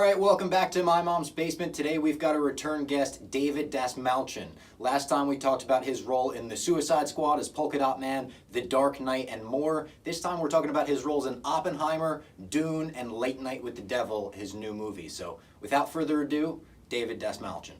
right, welcome back to My Mom's Basement. Today we've got a return guest, David Dastmalchian. Last time we talked about his role in The Suicide Squad as Polka Dot Man, The Dark Knight, and more. This time we're talking about his roles in Oppenheimer, Dune, and Late Night with the Devil, his new movie. So without further ado, David Dastmalchian.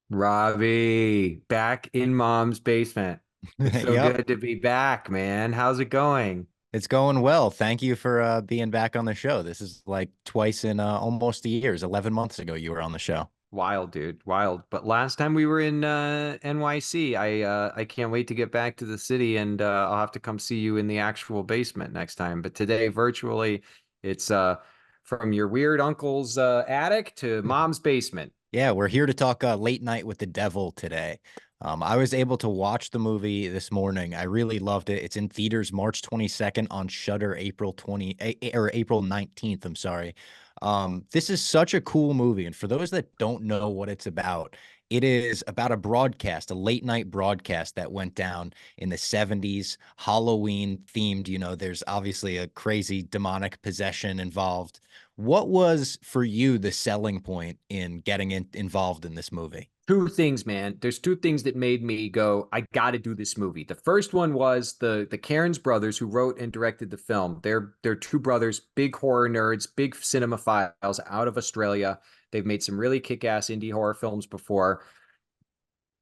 Robbie, back in mom's basement. It's so Yep, good to be back, man. How's it going? it's going well. Thank you for being back on the show. This is like twice in almost a year. 11 months ago you were on the show. Wild, dude, wild. But last time we were in NYC, I can't wait to get back to the city and I'll have to come see you in the actual basement next time. But today, virtually, it's from your weird uncle's attic to mom's basement. Yeah, we're here to talk Late Night with the Devil today. I was able to watch the movie this morning. I really loved it. It's in theaters March 22nd, on Shudder April 19th, I'm sorry. This is such a cool movie, and for those that don't know what it's about, it is about a broadcast, a late night broadcast that went down in the 70s, Halloween themed. There's obviously a crazy demonic possession involved. What was for you the selling point in getting involved in this movie? Two things, man. There's two things that made me go, I got to do this movie. The first one was the Cairns brothers who wrote and directed the film. They're two brothers, big horror nerds, big cinemaphiles out of Australia. They've made some really kick-ass indie horror films before.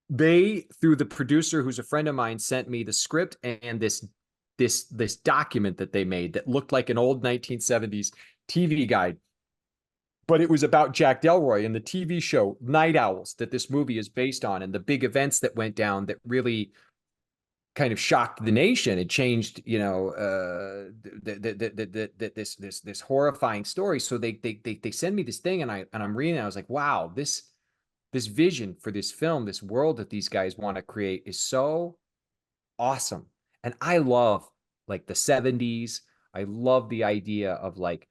They, through the producer who's a friend of mine, sent me the script and this document that they made that looked like an old 1970s TV guide, but it was about Jack Delroy and the TV show Night Owls that this movie is based on, and the big events that went down that really kind of shocked the nation. It changed, this horrifying story. So they send me this thing, and I'm reading it. I was like, wow, this vision for this film, this world that these guys want to create is so awesome. And I love like the 70s. I love the idea of like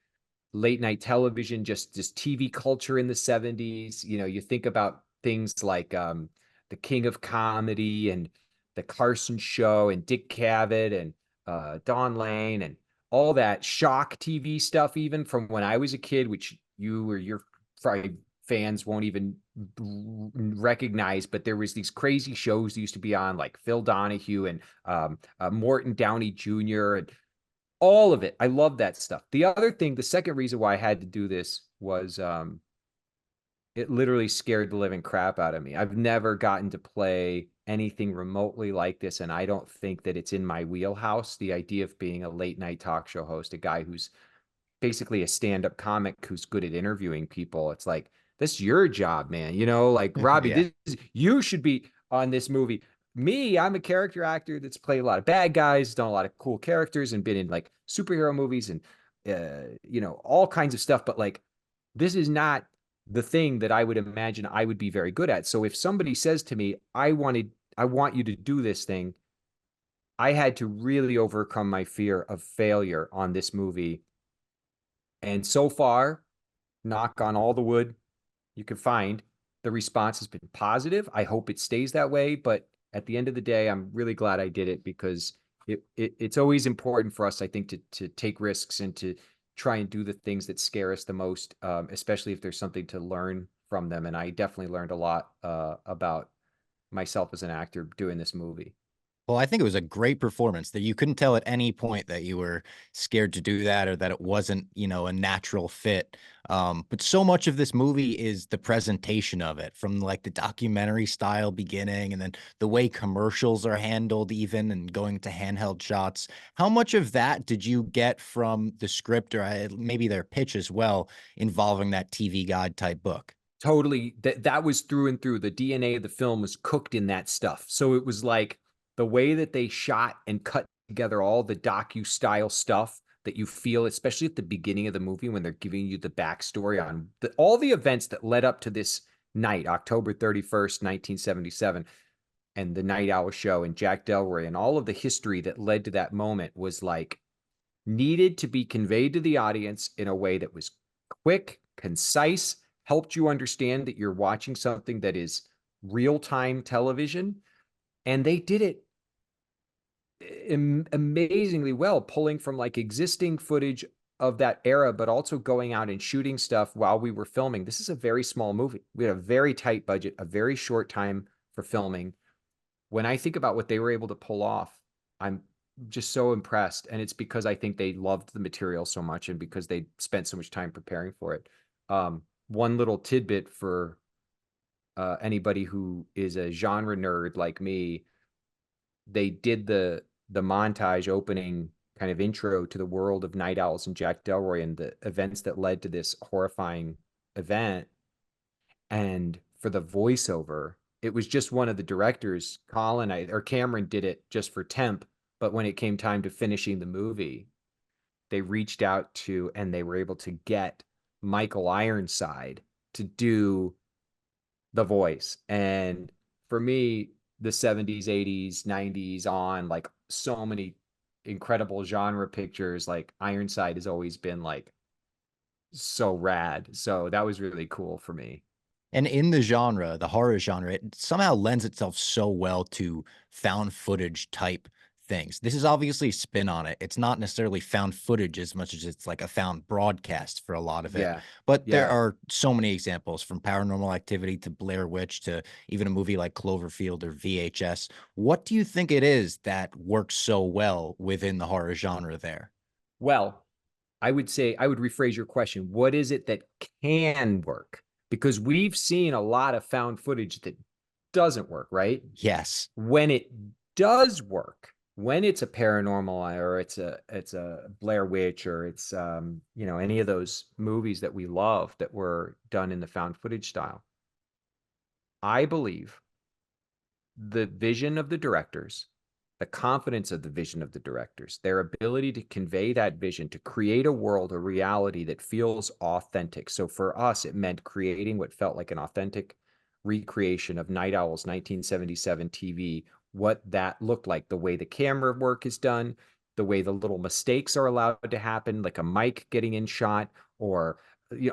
late night television, just this TV culture in the 70s. You think about things like the King of Comedy and the Carson Show and Dick Cavett and Don Lane and all that shock TV stuff, even from when I was a kid, which you or your probably fans won't even recognize, but there was these crazy shows that used to be on, like Phil Donahue and Morton Downey Jr. and all of it. I love that stuff. The other thing, the second reason why I had to do this was it literally scared the living crap out of me. I've never gotten to play anything remotely like this, and I don't think that it's in my wheelhouse. The idea of being a late night talk show host, a guy who's basically a stand-up comic who's good at interviewing people. It's like, that's your job, man. Like Yeah. Robbie, you should be on this movie. Me, I'm a character actor that's played a lot of bad guys, done a lot of cool characters, and been in like superhero movies and all kinds of stuff. But like, this is not the thing that I would imagine I would be very good at. So if somebody says to me, I want you to do this thing, I had to really overcome my fear of failure on this movie. And so far, knock on all the wood you can find, the response has been positive. I hope it stays that way. But at the end of the day, I'm really glad I did it, because it's always important for us, I think, to take risks and to try and do the things that scare us the most, especially if there's something to learn from them. And I definitely learned a lot about myself as an actor doing this movie. Well, I think it was a great performance that you couldn't tell at any point that you were scared to do that or that it wasn't, a natural fit. But so much of this movie is the presentation of it, from like the documentary style beginning, and then the way commercials are handled, even, and going to handheld shots. How much of that did you get from the script, or maybe their pitch as well, involving that TV guide type book? Totally. That was through and through. The DNA of the film was cooked in that stuff. So it was like the way that they shot and cut together all the docu-style stuff that you feel, especially at the beginning of the movie when they're giving you the backstory on all the events that led up to this night, October 31st, 1977, and the Night Owl show and Jack Delroy, and all of the history that led to that moment was like needed to be conveyed to the audience in a way that was quick, concise, helped you understand that you're watching something that is real-time television. And they did it amazingly well, pulling from like existing footage of that era, but also going out and shooting stuff while we were filming. This is a very small movie. We had a very tight budget, a very short time for filming. When I think about what they were able to pull off, I'm just so impressed. And it's because I think they loved the material so much and because they spent so much time preparing for it. One little tidbit for anybody who is a genre nerd like me, they did the montage opening kind of intro to the world of Night Owls and Jack Delroy and the events that led to this horrifying event. And for the voiceover, it was just one of the directors, Colin or Cameron, did it just for temp. But when it came time to finishing the movie, they reached out to and they were able to get Michael Ironside to do the voice. And for me, the 70s, 80s, 90s on, like, so many incredible genre pictures, like Ironside has always been like so rad. So that was really cool for me. And in the genre, the horror genre, it somehow lends itself so well to found footage type things. This is obviously a spin on it. It's not necessarily found footage as much as it's like a found broadcast for a lot of it. Yeah. But there Yeah. are so many examples, from Paranormal Activity to Blair Witch to even a movie like Cloverfield or VHS. What do you think it is that works so well within the horror genre there? Well, I would say, I would rephrase your question. What is it that can work? Because we've seen a lot of found footage that doesn't work, right? Yes. When it does work, when it's a paranormal or it's a Blair Witch or it's any of those movies that we love that were done in the found footage style, I believe the vision of the directors, the confidence of the vision of the directors, their ability to convey that vision, to create a world, a reality that feels authentic. So for us, it meant creating what felt like an authentic recreation of Night Owl's 1977 TV, what that looked like, the way the camera work is done, the way the little mistakes are allowed to happen, like a mic getting in shot, or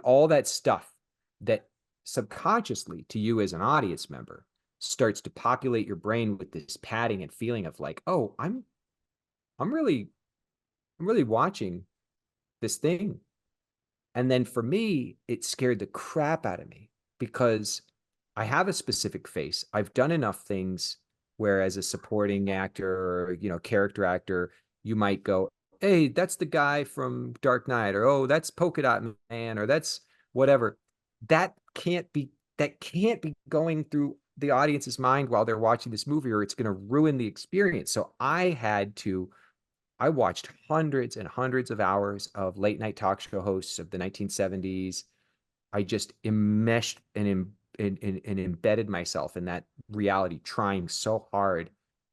all that stuff that subconsciously to you as an audience member starts to populate your brain with this padding and feeling of like, oh, I'm really watching this thing. And then for me, it scared the crap out of me because I have a specific face. I've done enough things where as a supporting actor or, character actor, you might go, hey, that's the guy from Dark Knight, or, oh, that's Polka Dot Man, or that's whatever. That can't be going through the audience's mind while they're watching this movie, or it's going to ruin the experience. So I watched hundreds and hundreds of hours of late night talk show hosts of the 1970s. I just enmeshed and embedded myself in that reality, trying so hard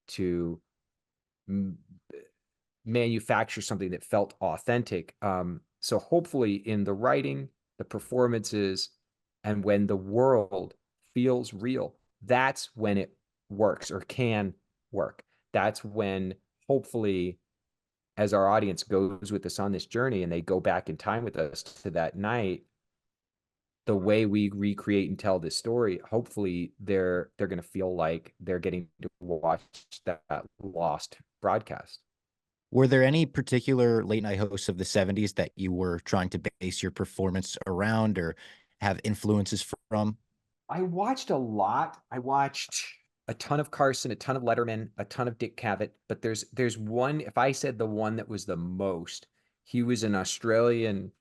to manufacture something that felt authentic. So hopefully in the writing, the performances, and when the world feels real, that's when it works or can work. That's when hopefully, as our audience goes with us on this journey and they go back in time with us to that night, the way we recreate and tell this story, hopefully they're going to feel like they're getting to watch that lost broadcast. Were there any particular late night hosts of the 70s that you were trying to base your performance around or have influences from? I watched a lot. I watched a ton of Carson, a ton of Letterman, a ton of Dick Cavett, but there's one, if I said the one that was the most, he was an Australian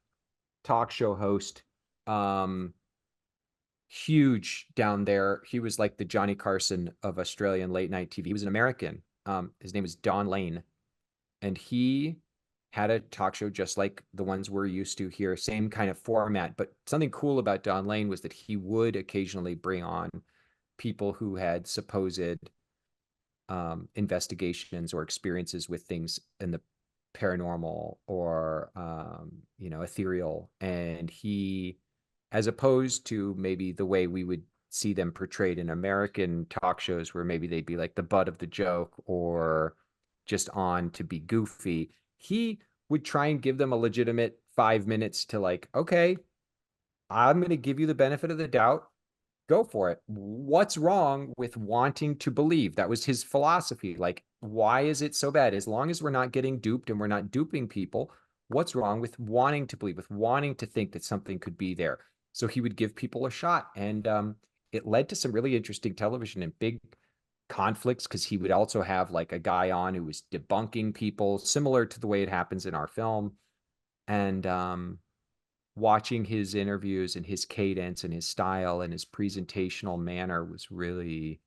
talk show host. Huge down there. He was like the Johnny Carson of Australian late night TV. He was an American. His name is Don Lane, and he had a talk show just like the ones we're used to here, same kind of format. But something cool about Don Lane was that he would occasionally bring on people who had supposed investigations or experiences with things in the paranormal or ethereal, and he, as opposed to maybe the way we would see them portrayed in American talk shows where maybe they'd be like the butt of the joke or just on to be goofy, he would try and give them a legitimate 5 minutes to like, okay, I'm going to give you the benefit of the doubt. Go for it. What's wrong with wanting to believe? That was his philosophy. Like, why is it so bad? As long as we're not getting duped and we're not duping people, what's wrong with wanting to believe, with wanting to think that something could be there. So he would give people a shot. And it led to some really interesting television and big conflicts, because he would also have like a guy on who was debunking people, similar to the way it happens in our film. And watching his interviews and his cadence and his style and his presentational manner was really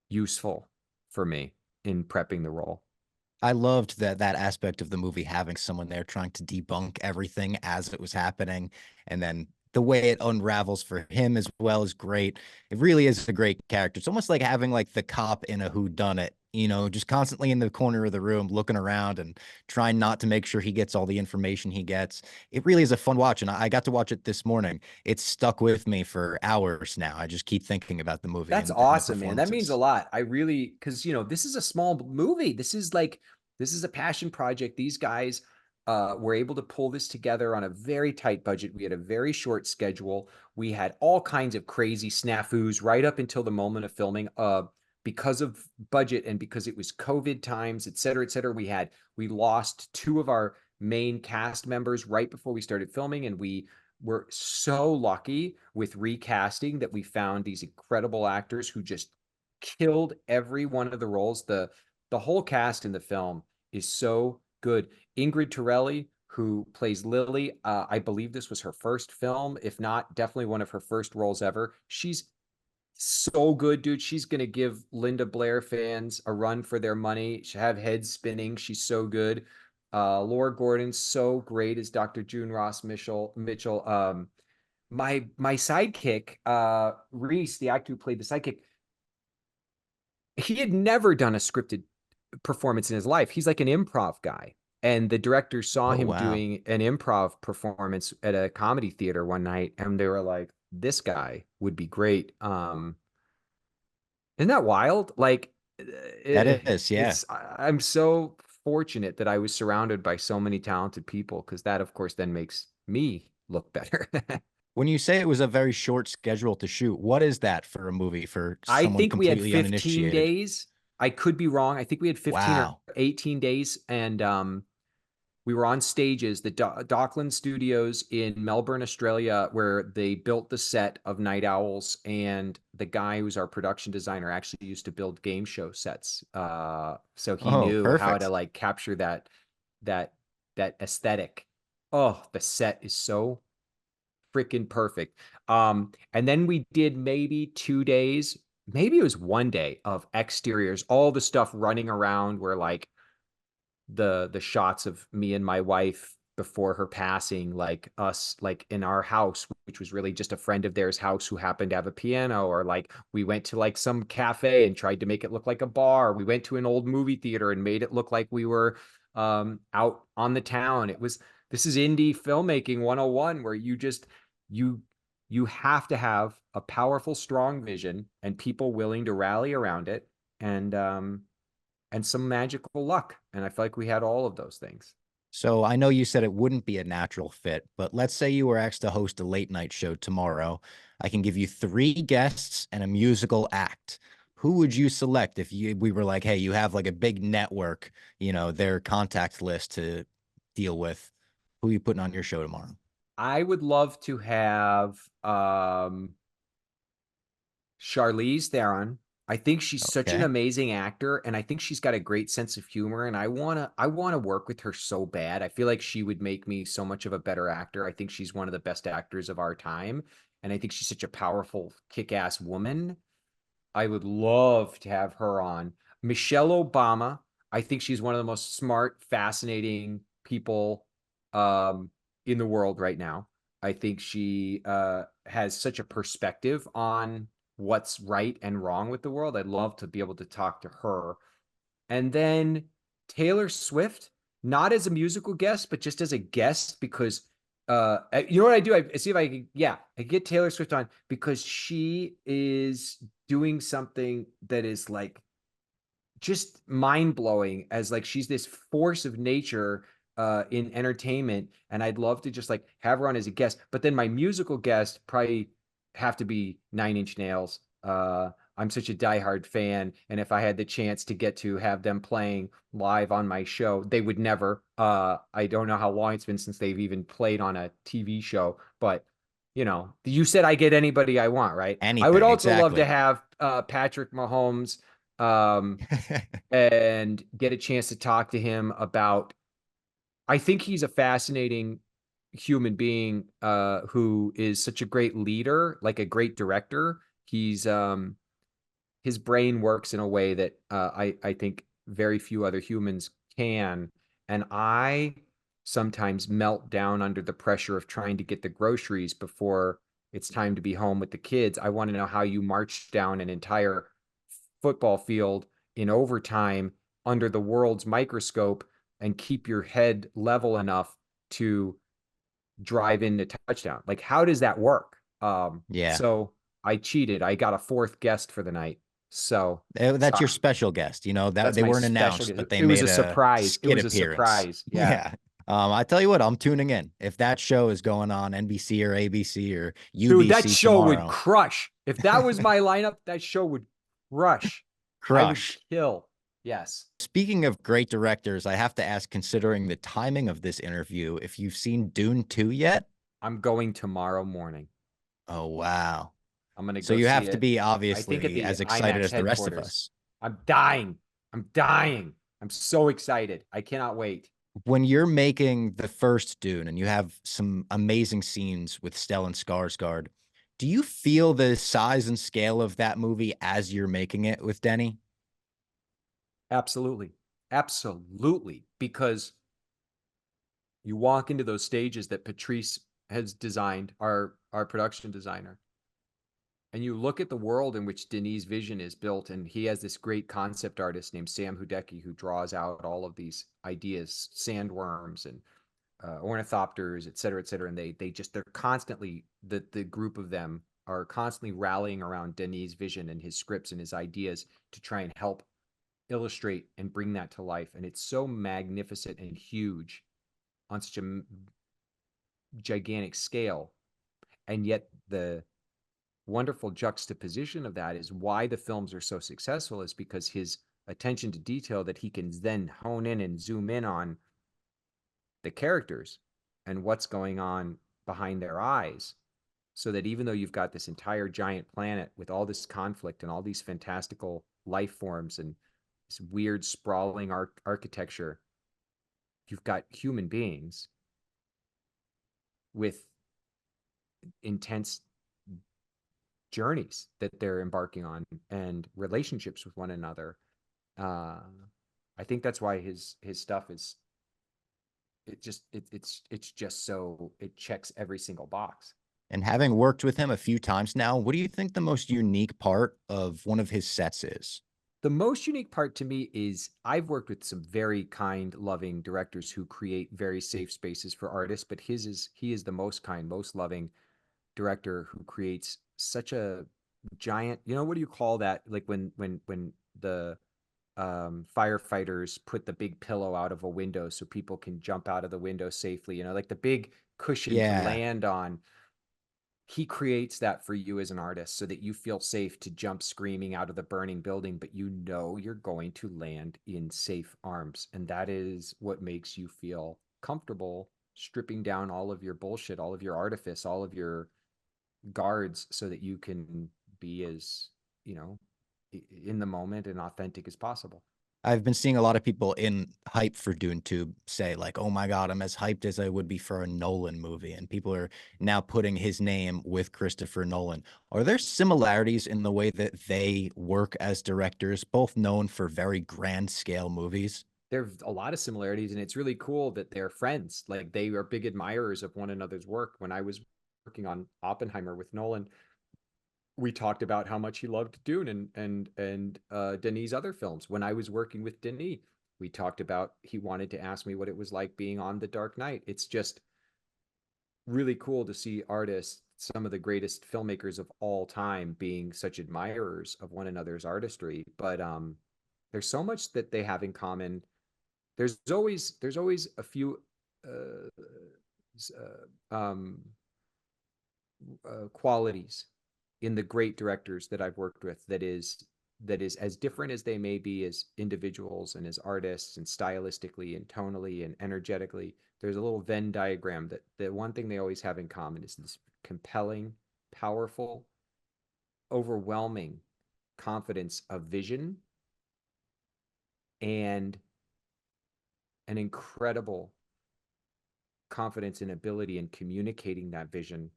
useful for me in prepping the role. I loved that aspect of the movie, having someone there trying to debunk everything as it was happening, and then the way it unravels for him as well is great. It really is a great character. It's almost like having like the cop in a whodunit, just constantly in the corner of the room looking around and trying not to make sure he gets all the information he gets. It really is a fun watch, and I got to watch it this morning. It's stuck with me for hours now. I just keep thinking about the movie That's and the awesome, man. That means a performances. lot. I really, because this is a small movie. This is a passion project. These guys were able to pull this together on a very tight budget. We had a very short schedule. We had all kinds of crazy snafus right up until the moment of filming. Because of budget and because it was COVID times, et cetera, et cetera. We lost two of our main cast members right before we started filming, and we were so lucky with recasting that we found these incredible actors who just killed every one of the roles. The whole cast in the film is so good. Ingrid Torelli, who plays Lily, I believe this was her first film, if not definitely one of her first roles ever. She's so good, dude. She's gonna give Linda Blair fans a run for their money. She have heads spinning. She's so good. Laura Gordon's so great as Dr. June Ross Mitchell. My sidekick, Reese, the actor who played the sidekick, he had never done a scripted performance in his life. He's like an improv guy. And the director saw Oh, him wow. doing an improv performance at a comedy theater one night, and they were like, this guy would be great. Isn't that wild? Like, That is, yeah. I'm so fortunate that I was surrounded by so many talented people, because that, of course, then makes me look better. When you say it was a very short schedule to shoot, what is that for a movie for I someone think we had completely 15 uninitiated? days. I could be wrong. I think we had 15 or Wow. 18 days. And we were on stages, the Dockland Studios in Melbourne, Australia, where they built the set of Night Owls. And the guy who's our production designer actually used to build game show sets. So he Oh, knew how to perfect. like capture that that aesthetic. Oh, the set is so freaking perfect. And then we did maybe 2 days, maybe it was one day of exteriors, all the stuff running around where like the shots of me and my wife before her passing, like us like in our house, which was really just a friend of theirs house who happened to have a piano, or like we went to like some cafe and tried to make it look like a bar. We went to an old movie theater and made it look like we were out on the town. This is indie filmmaking 101, where you you have to have a powerful, strong vision and people willing to rally around it, and some magical luck. And I feel like we had all of those things. So I know you said it wouldn't be a natural fit, but let's say you were asked to host a late night show tomorrow. I can give you three guests and a musical act. Who would you select if we were like, hey, you have like a big network, their contact list to deal with? Who are you putting on your show tomorrow? I would love to have Charlize Theron. I think she's such an Okay. amazing actor, and I think she's got a great sense of humor, and I wanna work with her so bad. I feel like she would make me so much of a better actor. I think she's one of the best actors of our time, and I think she's such a powerful, kick-ass woman. I would love to have her on. Michelle Obama. I think she's one of the most smart, fascinating people um, in the world right now. I think she has such a perspective on what's right and wrong with the world. I'd love to be able to talk to her. And then Taylor Swift, not as a musical guest, but just as a guest, because you know what I do? I see if I can, yeah, I get Taylor Swift on because she is doing something that is like just mind blowing, as like she's this force of nature in entertainment. And I'd love to just like have her on as a guest. But then my musical guest probably have to be Nine Inch Nails. I'm such a diehard fan, and if I had the chance to get to have them playing live on my show, they would never. I don't know how long it's been since they've even played on a TV show, but you said I get anybody I want, right? I would Anything, also love to exactly. have Patrick Mahomes um, and get a chance to talk to him about. I think he's a fascinating human being who is such a great leader, like a great director. He's his brain works in a way that I think very few other humans can. And I sometimes melt down under the pressure of trying to get the groceries before it's time to be home with the kids. I want to know how you march down an entire football field in overtime under the world's microscope and keep your head level enough to drive in a touchdown. Like, how does that work? Yeah. So I cheated. I got a fourth guest for the night. So That's your sorry. special guest. That That's they my weren't special announced, guest. but they It was made a a surprise. It skit was a appearance. surprise. Yeah. Yeah. I tell you what, I'm tuning in. If that show is going on NBC or ABC or Dude, that UBC show would tomorrow, crush. If that was my lineup, that show would crush. I would crush. kill. Yes. Speaking of great directors, I have to ask, considering the timing of this interview, if you've seen Dune 2 yet? I'm going tomorrow morning. Oh, wow. I'm going to So go you see have to it. be I think at obviously the as excited IMAX as the rest of headquarters. us. I'm dying. I'm dying. I'm so excited. I cannot wait. When you're making the first Dune and you have some amazing scenes with Stellan Skarsgård, do you feel the size and scale of that movie as you're making it with Denny? Absolutely. Absolutely. Because you walk into those stages that Patrice has designed, our production designer, and you look at the world in which Denis' vision is built, and he has this great concept artist named Sam Hudecki who draws out all of these ideas, sandworms and ornithopters, et cetera, and they're constantly the group of them are constantly rallying around Denis' vision and his scripts and his ideas to try and help illustrate and bring that to life. And it's so magnificent and huge on such a gigantic scale, and yet the wonderful juxtaposition of that is why the films are so successful is because his attention to detail that he can then hone in and zoom in on the characters and what's going on behind their eyes, so that even though you've got this entire giant planet with all this conflict and all these fantastical life forms and this weird sprawling architecture, you've got human beings with intense journeys that they're embarking on and relationships with one another. I think that's why his stuff is it's just so it checks every single box. And having worked with him a few times now, what do you think the most unique part of one of his sets is? The most unique part to me is I've worked with some very kind, loving directors who create very safe spaces for artists, but he is the most kind, most loving director who creates such a giant, what do you call that? Like when the firefighters put the big pillow out of a window so people can jump out of the window safely, like the big cushion to Yeah. land on. He creates that for you as an artist so that you feel safe to jump screaming out of the burning building, but you're going to land in safe arms. And that is what makes you feel comfortable stripping down all of your bullshit, all of your artifice, all of your guards, so that you can be as, in the moment and authentic as possible. I've been seeing a lot of people in hype for Dune 2 say like, "Oh my God, I'm as hyped as I would be for a Nolan movie." And people are now putting his name with Christopher Nolan. Are there similarities in the way that they work as directors, both known for very grand scale movies? There's a lot of similarities, and it's really cool that they're friends. Like, they are big admirers of one another's work. When I was working on Oppenheimer with Nolan, we talked about how much he loved Dune and Denis' other films. When I was working with Denis, we talked about he wanted to ask me what it was like being on The Dark Knight. It's just really cool to see artists, some of the greatest filmmakers of all time, being such admirers of one another's artistry. But there's so much that they have in common. There's always a few qualities in the great directors that I've worked with that is as different as they may be as individuals and as artists and stylistically and tonally and energetically. There's a little Venn diagram that the one thing they always have in common is this compelling, powerful, overwhelming confidence of vision and an incredible confidence and ability in communicating that vision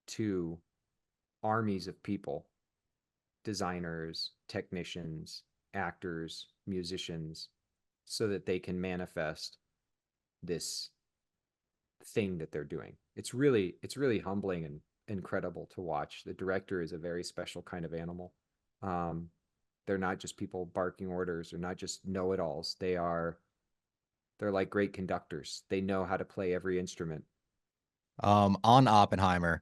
to armies of people, designers, technicians, actors, musicians, so that they can manifest this thing that they're doing. It's really humbling and incredible to watch. The director is a very special kind of animal. Um, they're not just people barking orders. They're not just know-it-alls. They're like great conductors. They know how to play every instrument. On Oppenheimer,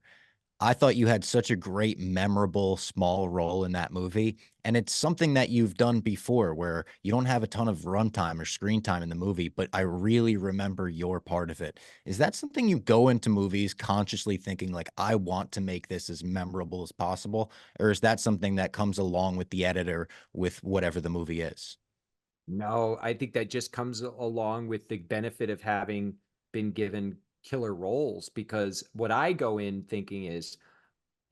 I thought you had such a great, memorable, small role in that movie. And it's something that you've done before where you don't have a ton of runtime or screen time in the movie, but I really remember your part of it. Is that something you go into movies consciously thinking, like, I want to make this as memorable as possible? Or is that something that comes along with the editor with whatever the movie is? No, I think that just comes along with the benefit of having been given killer roles, because what I go in thinking is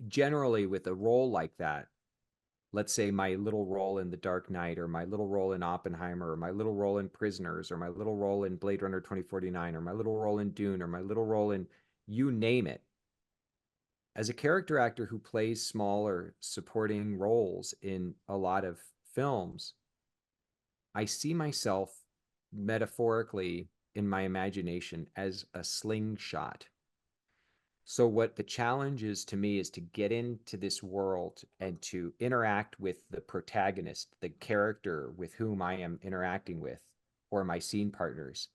generally with a role like that, let's say my little role in The Dark Knight or my little role in Oppenheimer or my little role in Prisoners or my little role in Blade Runner 2049 or my little role in Dune or my little role in you name it. As a character actor who plays smaller supporting roles in a lot of films, I see myself metaphorically in my imagination as a slingshot. So what the challenge is to me is to get into this world and to interact with the protagonist, the character with whom I am interacting with, or my scene partners,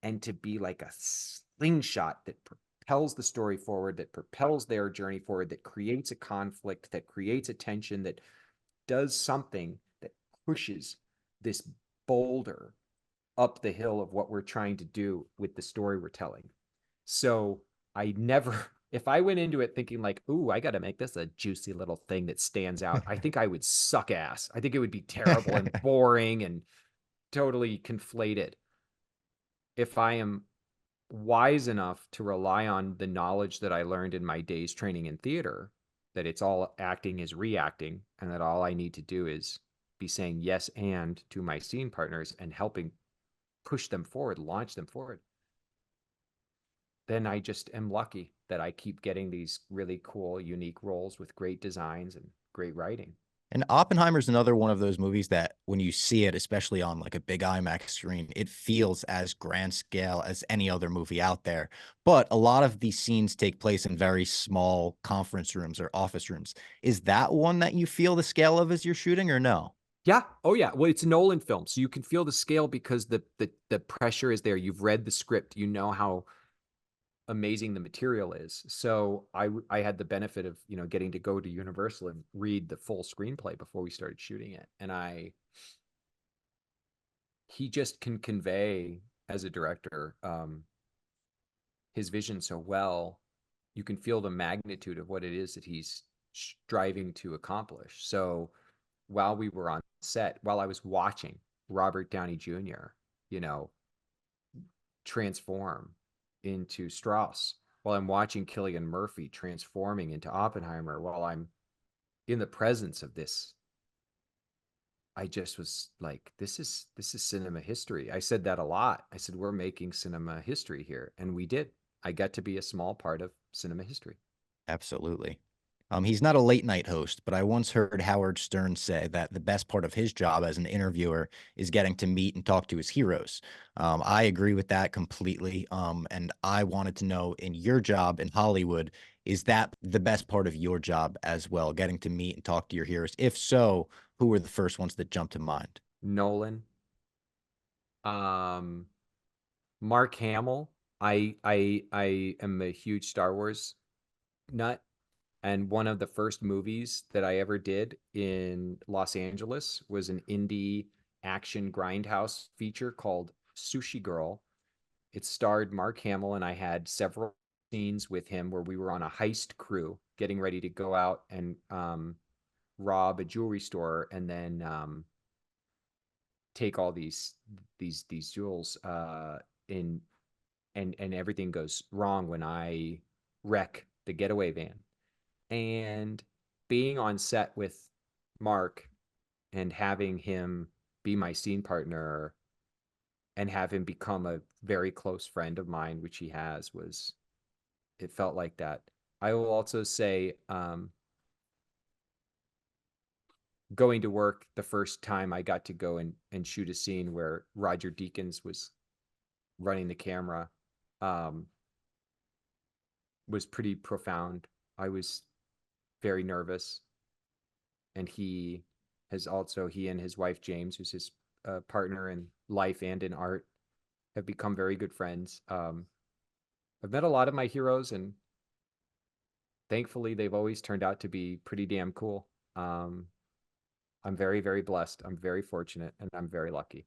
and to be like a slingshot that propels the story forward, that propels their journey forward, that creates a conflict, that creates a tension, that does something that pushes this boulder up the hill of what we're trying to do with the story we're telling. So I never, if I went into it thinking like, ooh, I got to make this a juicy little thing that stands out, I think I would suck ass. I think it would be terrible and boring and totally conflated. If I am wise enough to rely on the knowledge that I learned in my days training in theater, that it's all acting is reacting, and that all I need to do is be saying yes and to my scene partners and helping push them forward, launch them forward, then I just am lucky that I keep getting these really cool, unique roles with great designs and great writing. And Oppenheimer's another one of those movies that when you see it, especially on like a big IMAX screen, it feels as grand scale as any other movie out there. But a lot of these scenes take place in very small conference rooms or office rooms. Is that one that you feel the scale of as you're shooting or no? Yeah. Oh, yeah. Well, it's a Nolan film, so you can feel the scale because the pressure is there. You've read the script. You know how amazing the material is. So I had the benefit of, you know, getting to go to Universal and read the full screenplay before we started shooting it. And he just can convey as a director his vision so well. You can feel the magnitude of what it is that he's striving to accomplish. So while we were on set, while I was watching Robert Downey Jr., you know, transform into Strauss, while I'm watching Cillian Murphy transforming into Oppenheimer, while I'm in the presence of this, I just was like, this is cinema history. I said that a lot. I said, we're making cinema history here. And we did. I got to be a small part of cinema history. Absolutely. He's not a late night host, but I once heard Howard Stern say that the best part of his job as an interviewer is getting to meet and talk to his heroes. I agree with that completely. And I wanted to know, in your job in Hollywood, is that the best part of your job as well, getting to meet and talk to your heroes? If so, who were the first ones that jumped to mind? Nolan, um, Mark Hamill. I am a huge Star Wars nut. And one of the first movies that I ever did in Los Angeles was an indie action grindhouse feature called Sushi Girl. It starred Mark Hamill, and I had several scenes with him where we were on a heist crew getting ready to go out and rob a jewelry store and then take all these jewels in and everything goes wrong when I wreck the getaway van. And being on set with Mark and having him be my scene partner and have him become a very close friend of mine, which he has, it felt like that. I will also say, going to work the first time I got to go and shoot a scene where Roger Deakins was running the camera, was pretty profound. I was very nervous. And he and his wife, James, who's his partner in life and in art, have become very good friends. I've met a lot of my heroes, and thankfully they've always turned out to be pretty damn cool. I'm very, very blessed. I'm very fortunate, and I'm very lucky.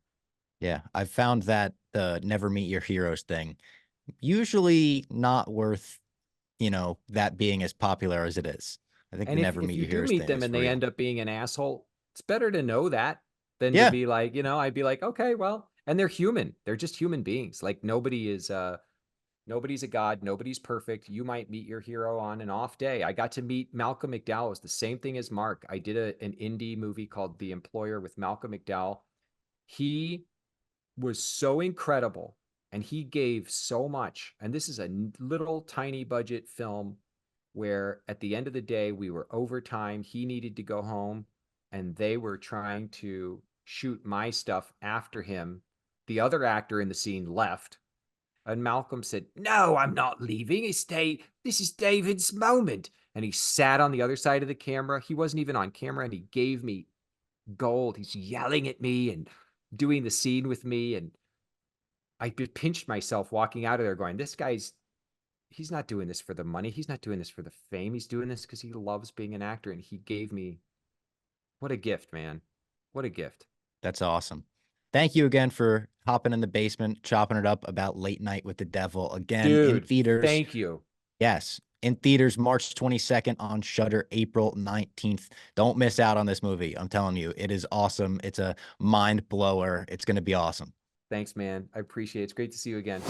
Yeah, I've found that the never meet your heroes thing usually not worth, that being as popular as it is. I think And the if never meet you your do heroes meet thing them is and for they real. end up being an asshole, it's better to know that than to Yeah, be like, I'd be like, okay, well, and they're human. They're just human beings. Like nobody's a god. Nobody's perfect. You might meet your hero on an off day. I got to meet Malcolm McDowell. It was the same thing as Mark. I did an indie movie called The Employer with Malcolm McDowell. He was so incredible and he gave so much. And this is a little tiny budget film where at the end of the day, we were overtime. He needed to go home and they were trying to shoot my stuff after him. The other actor in the scene left. And Malcolm said, "No, I'm not leaving. This is David's moment." And he sat on the other side of the camera. He wasn't even on camera and he gave me gold. He's yelling at me and doing the scene with me. And I pinched myself walking out of there going, he's not doing this for the money. He's not doing this for the fame. He's doing this because he loves being an actor. And he gave me, what a gift, man. What a gift. that's awesome. Thank you again for hopping in the basement, chopping it up about Late Night with the Devil. Again, in Dude, theaters. thank you. Yes, in theaters March 22nd, on Shudder April 19th. Don't miss out on this movie. I'm telling you, it is awesome. It's a mind blower. It's going to be awesome. Thanks, man. I appreciate it. It's great to see you again.